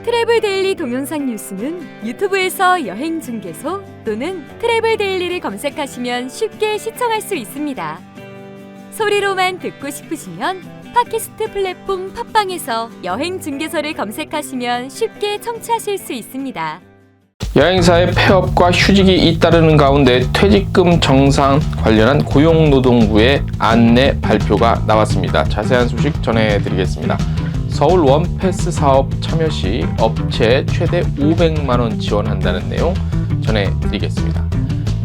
트래블 데일리 동영상 뉴스는 유튜브에서 여행 중개소 또는 트래블 데일리를 검색하시면 쉽게 시청할 수 있습니다. 소리로만 듣고 싶으시면 팟캐스트 플랫폼 팟빵에서 여행 중개소를 검색하시면 쉽게 청취하실 수 있습니다. 여행사의 폐업과 휴직이 잇따르는 가운데 퇴직금 정산 관련한 고용노동부의 안내 발표가 나왔습니다. 자세한 소식 전해드리겠습니다. 서울 원패스 사업 참여 시 업체에 최대 500만 원 지원한다는 내용 전해드리겠습니다.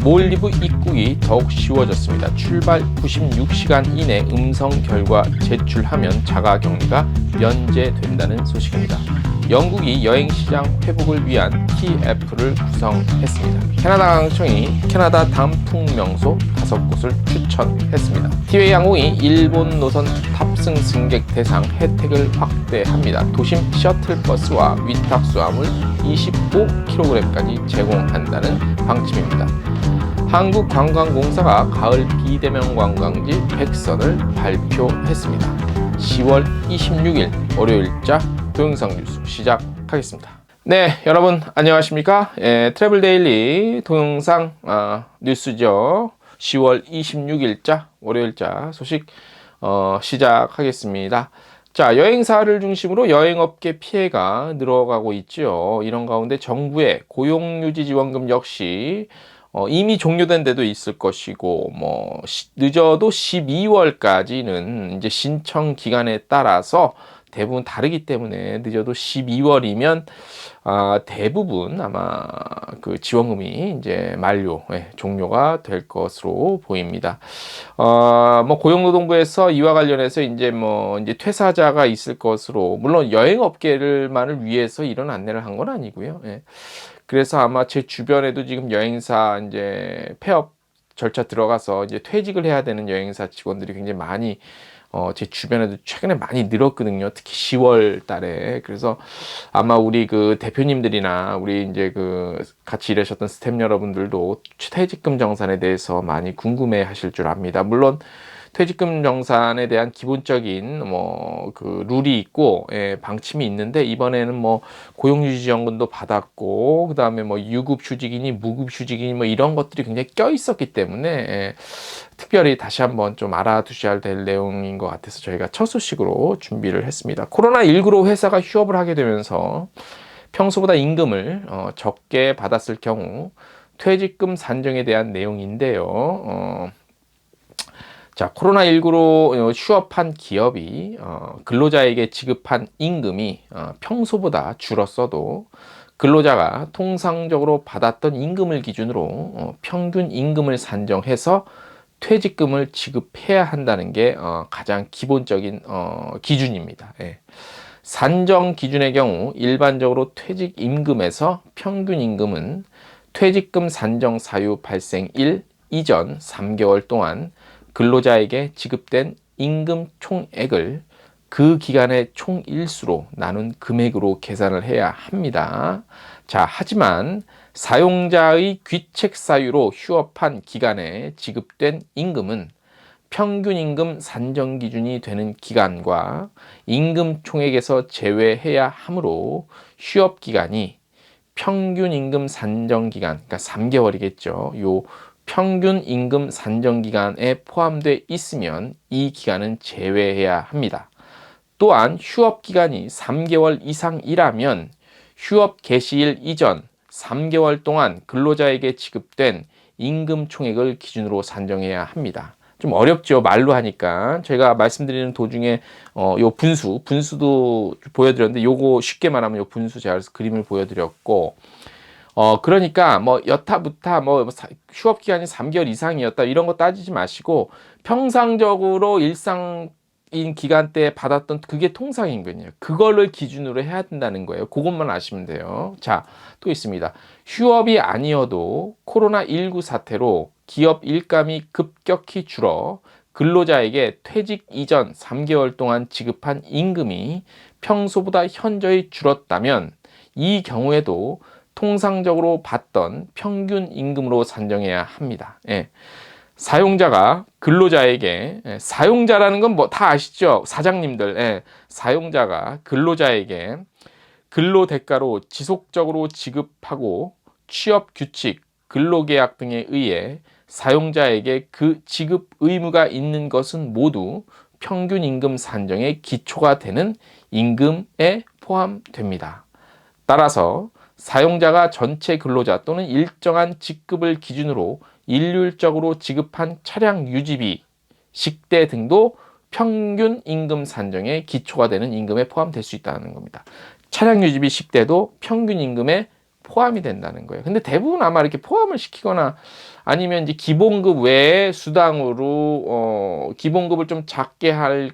몰디브 입국이 더욱 쉬워졌습니다. 출발 96시간 이내 음성 결과 제출하면 자가격리가 면제된다는 소식입니다. 영국이 여행시장 회복을 위한 TF를 구성했습니다. 캐나다항공이 캐나다 단풍 명소 5곳을 추천했습니다. 티웨이 항공이 일본 노선 탑승 승객 대상 혜택을 확대합니다. 도심 셔틀버스와 위탁 수화물 25kg까지 제공한다는 방침입니다. 한국관광공사가 가을 비대면 관광지 100선을 발표했습니다. 10월 26일 월요일자 동영상 뉴스 시작하겠습니다. 네, 여러분 안녕하십니까? 트래블 데일리 동영상 뉴스죠. 10월 26일자 월요일자 소식 시작하겠습니다. 자, 여행사를 중심으로 여행업계 피해가 늘어가고 있죠. 이런 가운데 정부의 고용유지지원금 역시 이미 종료된 데도 있을 것이고, 늦어도 12월까지는 이제 신청 기간에 따라서 대부분 다르기 때문에 늦어도 12월이면 대부분 아마 그 지원금이 이제 종료가 될 것으로 보입니다. 고용노동부에서 이와 관련해서 이제 퇴사자가 있을 것으로, 물론 여행업계만을 위해서 이런 안내를 한 건 아니고요. 그래서 아마 제 주변에도 지금 여행사 이제 폐업 절차 들어가서 이제 퇴직을 해야 되는 여행사 직원들이 굉장히 많이 제 주변에도 최근에 많이 늘었거든요. 특히 10월 달에. 그래서 아마 우리 그 대표님들이나 우리 이제 그 같이 일하셨던 스태프 여러분들도 퇴직금 정산에 대해서 많이 궁금해 하실 줄 압니다. 물론 퇴직금 정산에 대한 기본적인 그 룰이 있고 방침이 있는데, 이번에는 고용유지지원금도 받았고, 그 다음에 유급휴직이니 무급휴직이니 이런 것들이 굉장히 껴 있었기 때문에 특별히 다시 한번 좀 알아두셔야 될 내용인 것 같아서 저희가 첫 소식으로 준비를 했습니다. 코로나19로 회사가 휴업을 하게 되면서 평소보다 임금을 적게 받았을 경우 퇴직금 산정에 대한 내용인데요. 자, 코로나19로 휴업한 기업이 근로자에게 지급한 임금이 평소보다 줄었어도 근로자가 통상적으로 받았던 임금을 기준으로 평균 임금을 산정해서 퇴직금을 지급해야 한다는 게 가장 기본적인 기준입니다. 산정 기준의 경우 일반적으로 퇴직 임금에서 평균 임금은 퇴직금 산정 사유 발생일 이전 3개월 동안 근로자에게 지급된 임금 총액을 그 기간의 총일수로 나눈 금액으로 계산을 해야 합니다. 자, 하지만 사용자의 귀책 사유로 휴업한 기간에 지급된 임금은 평균 임금 산정 기준이 되는 기간과 임금 총액에서 제외해야 하므로 휴업 기간이 평균 임금 산정 기간, 그러니까 3개월이겠죠. 요 평균 임금 산정 기간에 포함되어 있으면 이 기간은 제외해야 합니다. 또한 휴업 기간이 3개월 이상이라면 휴업 개시일 이전 3개월 동안 근로자에게 지급된 임금 총액을 기준으로 산정해야 합니다. 좀 어렵죠, 말로 하니까. 제가 말씀드리는 도중에 요 분수도 보여드렸는데, 요거 쉽게 말하면 요 분수 제가 그래서 그림을 보여드렸고, 그러니까 여타부타 휴업 기간이 3개월 이상이었다 이런 거 따지지 마시고 평상적으로 일상인 기간 때 받았던 그게 통상임금이에요. 그거를 기준으로 해야 된다는 거예요. 그것만 아시면 돼요. 자, 또 있습니다. 휴업이 아니어도 코로나19 사태로 기업 일감이 급격히 줄어 근로자에게 퇴직 이전 3개월 동안 지급한 임금이 평소보다 현저히 줄었다면 이 경우에도 통상적으로 받던 평균 임금으로 산정해야 합니다. 사용자가 근로자에게, 사용자라는 건 다 아시죠? 사장님들, 사용자가 근로자에게 근로 대가로 지속적으로 지급하고 취업 규칙, 근로계약 등에 의해 사용자에게 그 지급 의무가 있는 것은 모두 평균 임금 산정의 기초가 되는 임금에 포함됩니다. 따라서 사용자가 전체 근로자 또는 일정한 직급을 기준으로 일률적으로 지급한 차량 유지비, 식대 등도 평균 임금 산정의 기초가 되는 임금에 포함될 수 있다는 겁니다. 차량 유지비, 식대도 평균 임금에 포함이 된다는 거예요. 근데 대부분 아마 이렇게 포함을 시키거나 아니면 이제 기본급 외에 수당으로 기본급을 좀 작게 할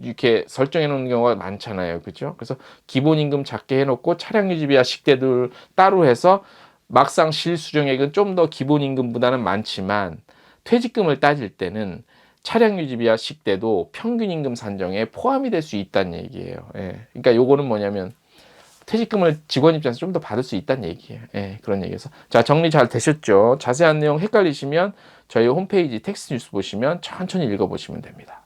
이렇게 설정해 놓는 경우가 많잖아요. 그죠? 그래서 기본 임금 작게 해 놓고 차량 유지비와 식대들 따로 해서 막상 실수령액은 좀 더 기본 임금보다는 많지만 퇴직금을 따질 때는 차량 유지비와 식대도 평균 임금 산정에 포함이 될 수 있다는 얘기예요. 예. 그러니까 요거는 뭐냐면 퇴직금을 직원 입장에서 좀 더 받을 수 있다는 얘기예요. 예, 그런 얘기에서. 자, 정리 잘 되셨죠? 자세한 내용 헷갈리시면 저희 홈페이지 텍스트 뉴스 보시면 천천히 읽어보시면 됩니다.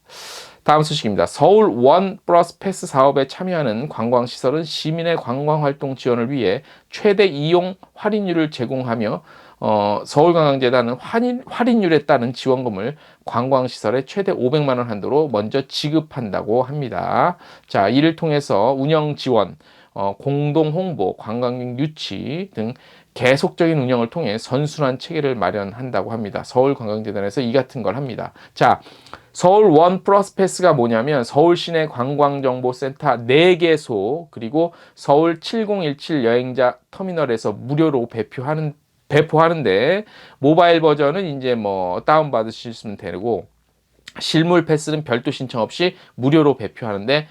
다음 소식입니다. 서울 원 플러스 패스 사업에 참여하는 관광시설은 시민의 관광활동 지원을 위해 최대 이용 할인율을 제공하며 서울관광재단은 할인율에 따른 지원금을 관광시설에 최대 500만 원 한도로 먼저 지급한다고 합니다. 자, 이를 통해서 운영 지원, 공동 홍보, 관광객 유치 등 계속적인 운영을 통해 선순환 체계를 마련한다고 합니다. 서울관광재단에서 이 같은 걸 합니다. 자, 서울 원 플러스 패스가 뭐냐면 서울 시내 관광정보센터 4개소 그리고 서울 7017 여행자 터미널에서 무료로 배포하는데 모바일 버전은 이제 뭐 다운받으시면 되고 실물 패스는 별도 신청 없이 무료로 배포하는데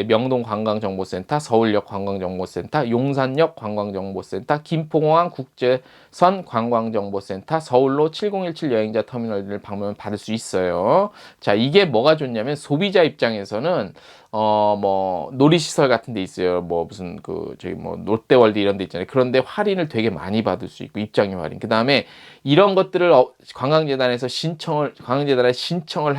명동 관광정보센터, 서울역 관광정보센터, 용산역 관광정보센터, 김포공항 국제선 관광정보센터, 서울로 7017 여행자 터미널을 방문 받을 수 있어요. 자, 이게 뭐가 좋냐면 소비자 입장에서는 뭐 놀이시설 같은 데 있어요. 뭐 무슨 저기 뭐 롯데월드 이런 데 있잖아요. 그런데 할인을 되게 많이 받을 수 있고 입장료 할인. 그다음에 이런 것들을 관광재단에 신청을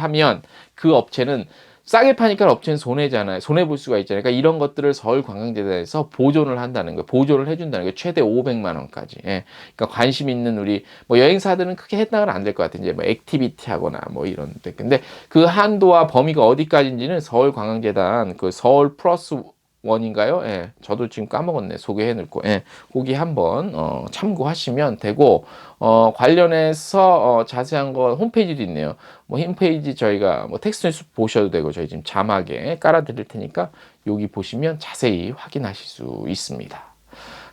하면 그 업체는 싸게 파니까 업체는 손해잖아요. 손해볼 수가 있잖아요. 그러니까 이런 것들을 서울관광재단에서 보존을 한다는 거예요. 보존을 해준다는 거예요. 최대 500만 원까지. 예. 그러니까 관심 있는 우리 뭐 여행사들은 크게 해당은 안 될 것 같아요. 이제 뭐 액티비티 하거나 뭐 이런 데. 근데 그 한도와 범위가 어디까지인지는 서울관광재단 서울 플러스 원인가요? 예. 저도 지금 까먹었네. 소개해 놓고. 예. 거기 한번 참고하시면 되고 관련해서 자세한 거 홈페이지도 있네요. 뭐 홈페이지 저희가 뭐 텍스트 뉴스 보셔도 되고 저희 지금 자막에 깔아 드릴 테니까 여기 보시면 자세히 확인하실 수 있습니다.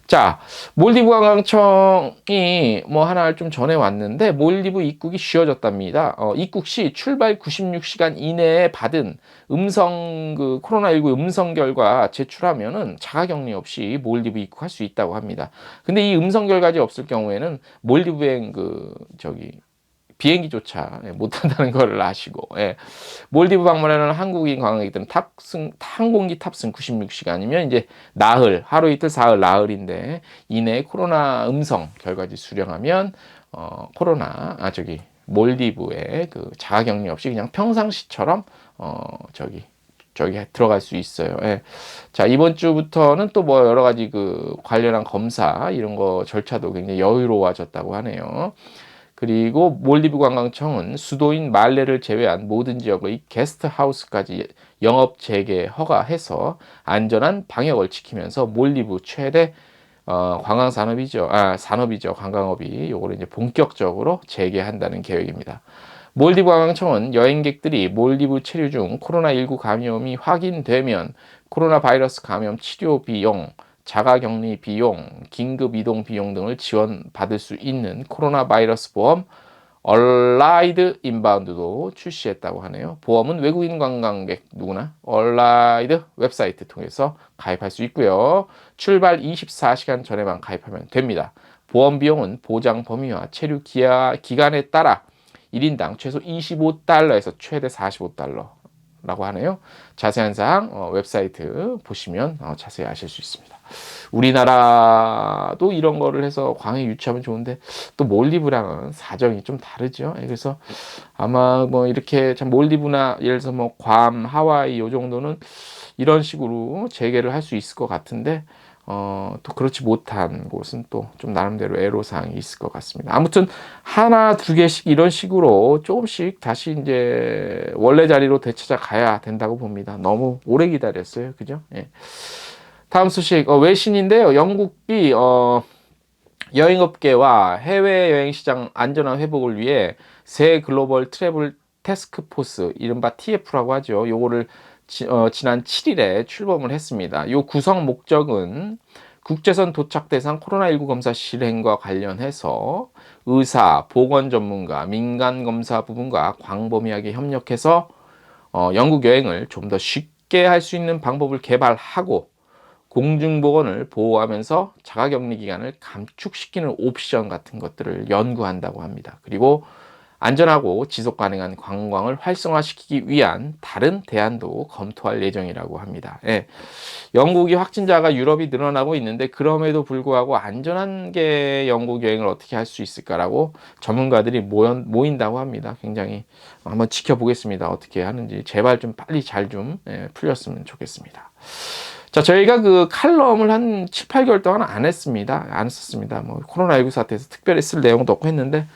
자, 몰디브 관광청이 뭐 하나를 좀 전해 왔는데 몰디브 입국이 쉬워졌답니다. 입국 시 출발 96시간 이내에 받은 코로나19 음성 결과 제출하면은 자가격리 없이 몰디브 입국할 수 있다고 합니다. 근데 이 음성 결과지 없을 경우에는 몰디브행 비행기조차 못 한다는 걸 아시고, 예. 몰디브 방문하는 한국인 관광객들은 항공기 탑승 96시간이면 이제 하루 이틀 사흘 나흘인데 이내 코로나 음성 결과지 수령하면 몰디브에 자가격리 없이 그냥 평상시처럼 들어갈 수 있어요. 예. 자, 이번 주부터는 또 뭐 여러 가지 관련한 검사 이런 거 절차도 굉장히 여유로워졌다고 하네요. 그리고 몰디브 관광청은 수도인 말레를 제외한 모든 지역의 게스트하우스까지 영업 재개 허가해서 안전한 방역을 지키면서 몰디브 최대 산업이죠. 관광업이 요거를 이제 본격적으로 재개한다는 계획입니다. 몰디브 관광청은 여행객들이 몰디브 체류 중 코로나19 감염이 확인되면 코로나 바이러스 감염 치료 비용, 자가격리 비용, 긴급 이동 비용 등을 지원받을 수 있는 코로나 바이러스 보험 얼라이드 인바운드도 출시했다고 하네요. 보험은 외국인 관광객 누구나 얼라이드 웹사이트 통해서 가입할 수 있고요. 출발 24시간 전에만 가입하면 됩니다. 보험 비용은 보장 범위와 체류 기간에 따라 1인당 최소 $25에서 최대 $45 라고 하네요. 자세한 사항 웹사이트 보시면 자세히 아실 수 있습니다. 우리나라도 이런 거를 해서 광해 유치하면 좋은데 또 몰디브랑은 사정이 좀 다르죠. 그래서 아마 뭐 이렇게 참 몰디브나 예를 들어서 뭐 괌, 하와이 요 정도는 이런 식으로 재개를 할 수 있을 것 같은데 또 그렇지 못한 곳은 또 좀 나름대로 애로사항이 있을 것 같습니다. 아무튼 하나 두 개씩 이런 식으로 조금씩 다시 이제 원래 자리로 되찾아 가야 된다고 봅니다. 너무 오래 기다렸어요. 그죠? 예. 다음 소식 외신인데요. 영국이 여행업계와 해외여행 시장 안전한 회복을 위해 새 글로벌 트래블 태스크포스 이른바 TF라고 하죠. 요거를 지난 7일에 출범을 했습니다. 요 구성 목적은 국제선 도착 대상 코로나19 검사 실행과 관련해서 의사, 보건 전문가, 민간 검사 부분과 광범위하게 협력해서 영국 여행을 좀 더 쉽게 할 수 있는 방법을 개발하고 공중보건을 보호하면서 자가격리 기간을 감축시키는 옵션 같은 것들을 연구한다고 합니다. 그리고 안전하고 지속 가능한 관광을 활성화시키기 위한 다른 대안도 검토할 예정이라고 합니다. 예. 영국이 확진자가 유럽이 늘어나고 있는데 그럼에도 불구하고 안전한 게 영국 여행을 어떻게 할 수 있을까라고 전문가들이 모인다고 합니다. 굉장히 한번 지켜보겠습니다. 어떻게 하는지 제발 좀 빨리 잘 좀 풀렸으면 좋겠습니다. 자, 저희가 그 칼럼을 한 7, 8개월 동안 안 썼습니다. 뭐 코로나19 사태에서 특별히 쓸 내용도 없고 했는데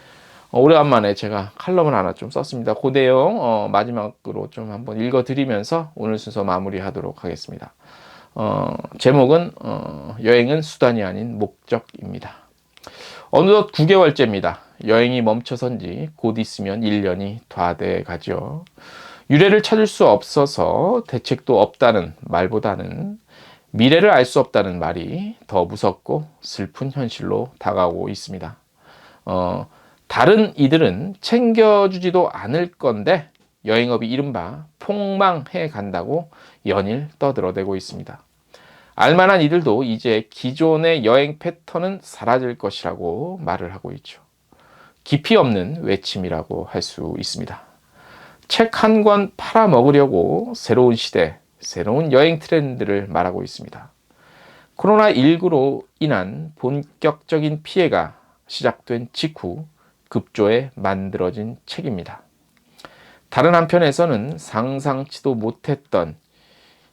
오래간만에 제가 칼럼을 하나 좀 썼습니다. 그 내용 마지막으로 좀 한번 읽어드리면서 오늘 순서 마무리하도록 하겠습니다. 제목은 여행은 수단이 아닌 목적입니다. 어느덧 9개월째입니다. 여행이 멈춰선 지 곧 있으면 1년이 다 돼 가죠. 유례를 찾을 수 없어서 대책도 없다는 말보다는 미래를 알 수 없다는 말이 더 무섭고 슬픈 현실로 다가오고 있습니다. 다른 이들은 챙겨주지도 않을 건데 여행업이 이른바 폭망해 간다고 연일 떠들어대고 있습니다. 알만한 이들도 이제 기존의 여행 패턴은 사라질 것이라고 말을 하고 있죠. 깊이 없는 외침이라고 할 수 있습니다. 책 한 권 팔아먹으려고 새로운 시대, 새로운 여행 트렌드를 말하고 있습니다. 코로나19로 인한 본격적인 피해가 시작된 직후 급조해 만들어진 책입니다. 다른 한편에서는 상상치도 못했던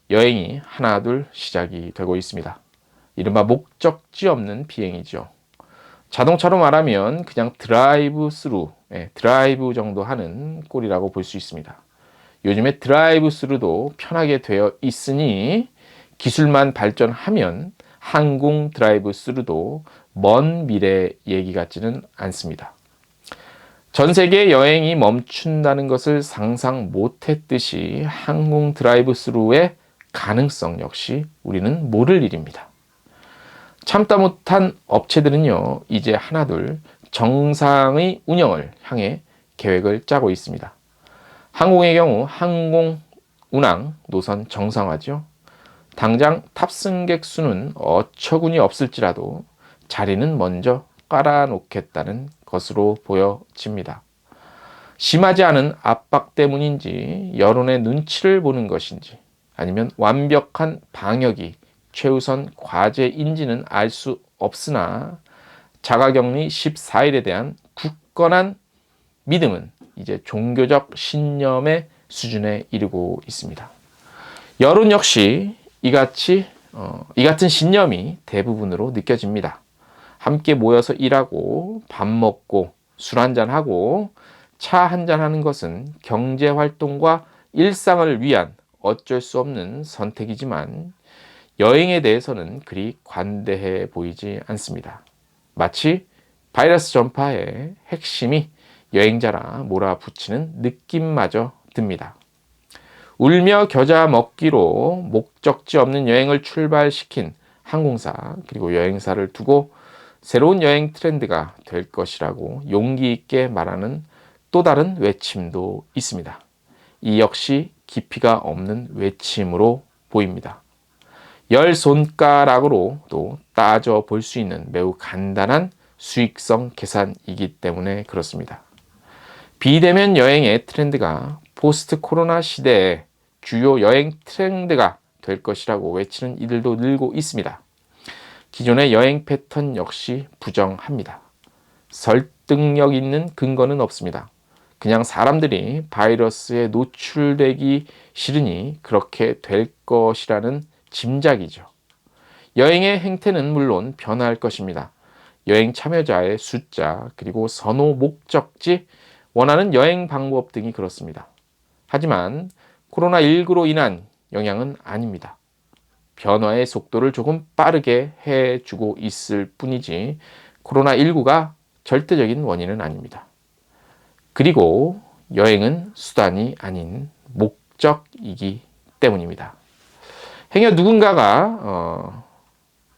여행이 하나둘 시작이 되고 있습니다. 이른바 목적지 없는 비행이죠. 자동차로 말하면 그냥 드라이브 정도 하는 꼴이라고 볼 수 있습니다. 요즘에 드라이브 스루도 편하게 되어 있으니 기술만 발전하면 항공 드라이브 스루도 먼 미래 얘기 같지는 않습니다. 전 세계 여행이 멈춘다는 것을 상상 못했듯이 항공 드라이브 스루의 가능성 역시 우리는 모를 일입니다. 참다 못한 업체들은요, 이제 하나둘 정상의 운영을 향해 계획을 짜고 있습니다. 항공의 경우 항공 운항 노선 정상화죠. 당장 탑승객 수는 어처구니 없을지라도 자리는 먼저 깔아놓겠다는 것으로 보여집니다. 심하지 않은 압박 때문인지 여론의 눈치를 보는 것인지 아니면 완벽한 방역이 최우선 과제인지는 알 수 없으나 자가격리 14일에 대한 굳건한 믿음은 이제 종교적 신념의 수준에 이르고 있습니다. 여론 역시 이 같은 신념이 대부분으로 느껴집니다. 함께 모여서 일하고 밥 먹고 술 한잔하고 차 한잔하는 것은 경제활동과 일상을 위한 어쩔 수 없는 선택이지만 여행에 대해서는 그리 관대해 보이지 않습니다. 마치 바이러스 전파의 핵심이 여행자라 몰아붙이는 느낌마저 듭니다. 울며 겨자 먹기로 목적지 없는 여행을 출발시킨 항공사 그리고 여행사를 두고 새로운 여행 트렌드가 될 것이라고 용기 있게 말하는 또 다른 외침도 있습니다. 이 역시 깊이가 없는 외침으로 보입니다. 열 손가락으로 또 따져 볼 수 있는 매우 간단한 수익성 계산이기 때문에 그렇습니다. 비대면 여행의 트렌드가 포스트 코로나 시대에 주요 여행 트렌드가 될 것이라고 외치는 이들도 늘고 있습니다. 기존의 여행 패턴 역시 부정합니다. 설득력 있는 근거는 없습니다. 그냥 사람들이 바이러스에 노출되기 싫으니 그렇게 될 것이라는 짐작이죠. 여행의 행태는 물론 변화할 것입니다. 여행 참여자의 숫자, 그리고 선호 목적지, 원하는 여행 방법 등이 그렇습니다. 하지만 코로나19로 인한 영향은 아닙니다. 변화의 속도를 조금 빠르게 해주고 있을 뿐이지 코로나19가 절대적인 원인은 아닙니다. 그리고 여행은 수단이 아닌 목적이기 때문입니다. 행여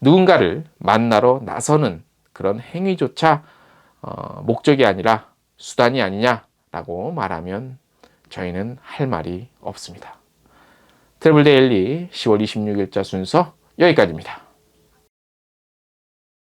누군가를 만나러 나서는 그런 행위조차 목적이 아니라 수단이 아니냐라고 말하면 저희는 할 말이 없습니다. 트래블 데일리 10월 26일자 순서 여기까지입니다.